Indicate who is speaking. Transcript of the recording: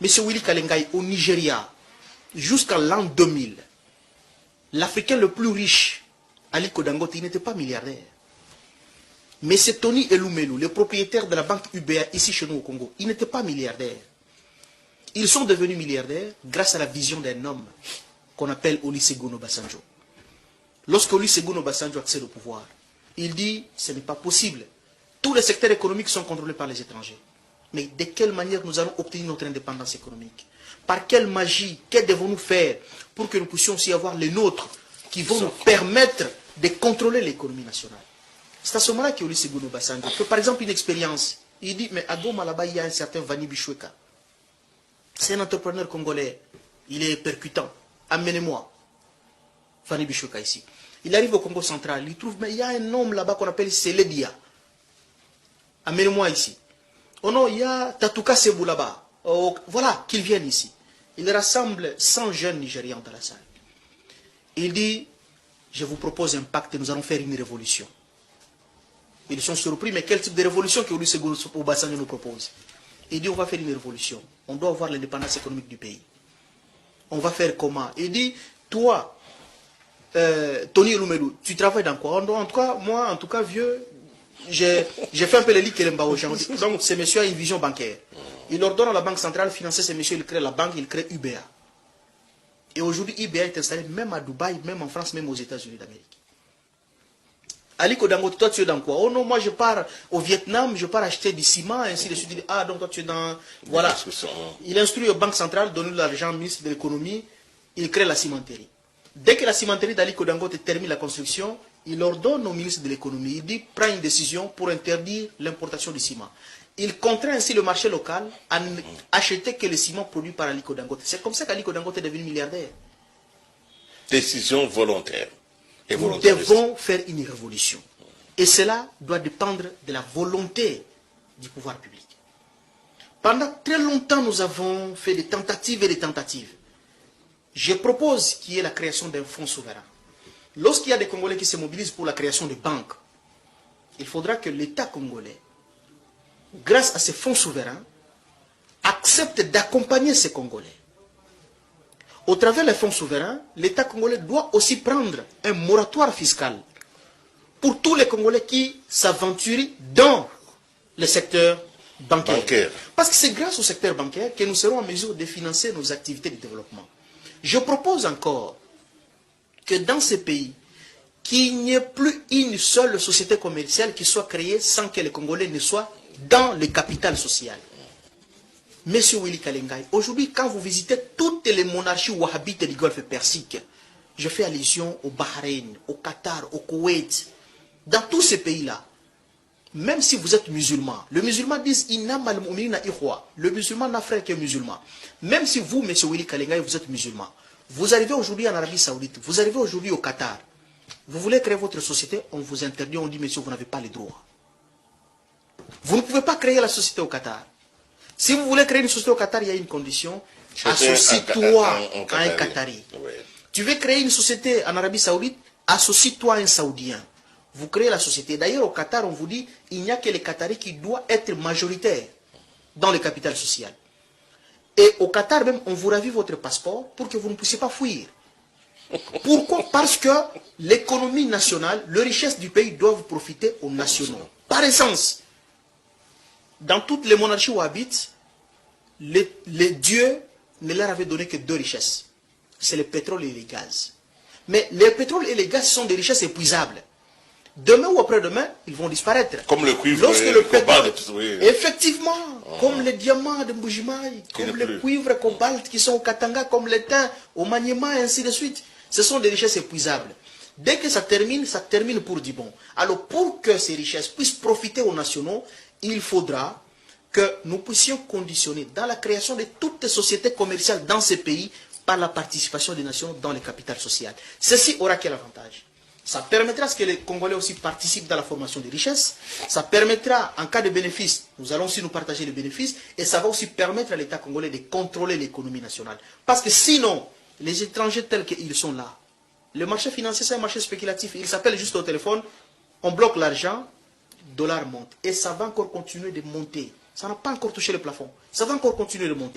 Speaker 1: Monsieur Willy Kalengai, au Nigeria, jusqu'à l'an 2000, l'Africain le plus riche, Aliko Dangote, il n'était pas milliardaire. Mais c'est Tony Elumelu, le propriétaire de la banque UBA ici chez nous au Congo, il n'était pas milliardaire. Ils sont devenus milliardaires grâce à la vision d'un homme qu'on appelle Olusegun Obasanjo. Lorsque Olusegun Obasanjo accède au pouvoir, il dit ce n'est pas possible. Tous les secteurs économiques sont contrôlés par les étrangers. Mais de quelle manière nous allons obtenir notre indépendance économique? Par quelle magie? Que devons-nous faire pour que nous puissions aussi avoir les nôtres qui vont nous permettre de contrôler l'économie nationale? C'est à ce moment-là qu'Olusegun Obasanjo fait par exemple une expérience. Il dit, mais à Goma là-bas, il y a un certain Vani Bichweka. C'est un entrepreneur congolais. Il est percutant. Amenez-moi. Vani Bichweka ici. Il arrive au Congo central. Il trouve, mais il y a un homme là-bas qu'on appelle Seledia. Amenez-moi ici. Oh non, il y a Tatouka Sebou là-bas. Oh, voilà, qu'ils viennent ici. Il rassemble 100 jeunes Nigérians dans la salle. Il dit, je vous propose un pacte et nous allons faire une révolution. Ils sont surpris, mais quel type de révolution que Olusegun Obasanjo nous propose? Il dit, on va faire une révolution. On doit avoir l'indépendance économique du pays. On va faire comment? Il dit, toi, Tony Elumelu, tu travailles dans quoi? En tout cas, moi, en tout cas, vieux, j'ai fait un peu les lits Kelemba aux gens. Donc, ce monsieur a une vision bancaire. Il ordonne à la Banque centrale de financer ce monsieur, il crée la banque, il crée UBA. Et aujourd'hui, UBA est installé même à Dubaï, même en France, même aux États-Unis d'Amérique. Aliko Dangote, toi tu es dans quoi? Oh non, moi je pars au Vietnam, je pars acheter du ciment, ainsi de suite. Il dit, ah donc toi tu es dans... Voilà. Il instruit aux banques centrales, donne l'argent au ministre de l'économie, il crée la cimenterie. Dès que la cimenterie d'Aliko Dangote termine la construction, il ordonne au ministre de l'économie, il dit, prends une décision pour interdire l'importation du ciment. Il contraint ainsi le marché local à acheter que le ciment produit par Aliko Dangote. C'est comme ça qu'Aliko Dangote est devenu milliardaire.
Speaker 2: Décision volontaire.
Speaker 1: Nous devons faire une révolution. Et cela doit dépendre de la volonté du pouvoir public. Pendant très longtemps, nous avons fait des tentatives et des tentatives. Je propose qu'il y ait la création d'un fonds souverain. Lorsqu'il y a des Congolais qui se mobilisent pour la création de banques, il faudra que l'État congolais, grâce à ces fonds souverains, accepte d'accompagner ces Congolais. Au travers des fonds souverains, l'État congolais doit aussi prendre un moratoire fiscal pour tous les Congolais qui s'aventurent dans le secteur bancaire. Parce que c'est grâce au secteur bancaire que nous serons en mesure de financer nos activités de développement. Je propose encore que dans ces pays, qu'il n'y ait plus une seule société commerciale qui soit créée sans que les Congolais ne soient dans le capital social. Monsieur Willy Kalengai, aujourd'hui, quand vous visitez toutes les monarchies wahhabites du Golfe Persique, je fais allusion au Bahreïn, au Qatar, au Koweït, dans tous ces pays-là, même si vous êtes musulman, le musulman dit le musulman n'a frère que musulman. Même si vous, monsieur Willy Kalengai, vous êtes musulman, vous arrivez aujourd'hui en Arabie Saoudite, vous arrivez aujourd'hui au Qatar, vous voulez créer votre société, on vous interdit, on dit, monsieur, vous n'avez pas les droits. Vous ne pouvez pas créer la société au Qatar. Si vous voulez créer une société au Qatar, il y a une condition. Associe-toi à un Qatari. Oui. Tu veux créer une société en Arabie Saoudite, associe-toi à un Saoudien. Vous créez la société. D'ailleurs, au Qatar, on vous dit, il n'y a que les Qataris qui doivent être majoritaires dans le capital social. Et au Qatar même, on vous ravit votre passeport pour que vous ne puissiez pas fuir. Pourquoi? Parce que l'économie nationale, les richesses du pays doivent profiter aux nationaux. Par essence, dans toutes les monarchies wahhabites, les dieux ne leur avaient donné que deux richesses. C'est le pétrole et le gaz. Mais le pétrole et le gaz sont des richesses épuisables. Demain ou après-demain, ils vont disparaître.
Speaker 2: Comme le cuivre
Speaker 1: et
Speaker 2: le cobalt.
Speaker 1: Oui. Effectivement, comme les diamants de Mbujimaï, comme le cuivre et cobalt qui sont au Katanga, comme le thym au Maniema et ainsi de suite. Ce sont des richesses épuisables. Dès que ça termine pour du bon. Alors pour que ces richesses puissent profiter aux nationaux, il faudra que nous puissions conditionner dans la création de toutes les sociétés commerciales dans ces pays par la participation des nations dans le capital social. Ceci aura quel avantage? Ça permettra à ce que les Congolais aussi participent dans la formation des richesses. Ça permettra, en cas de bénéfice, nous allons aussi nous partager les bénéfices. Et ça va aussi permettre à l'État congolais de contrôler l'économie nationale. Parce que sinon, les étrangers tels qu'ils sont là, le marché financier c'est un marché spéculatif. Il s'appelle juste au téléphone, on bloque l'argent, dollar monte. Et ça va encore continuer de monter. Ça n'a pas encore touché le plafond. Ça va encore continuer de monter.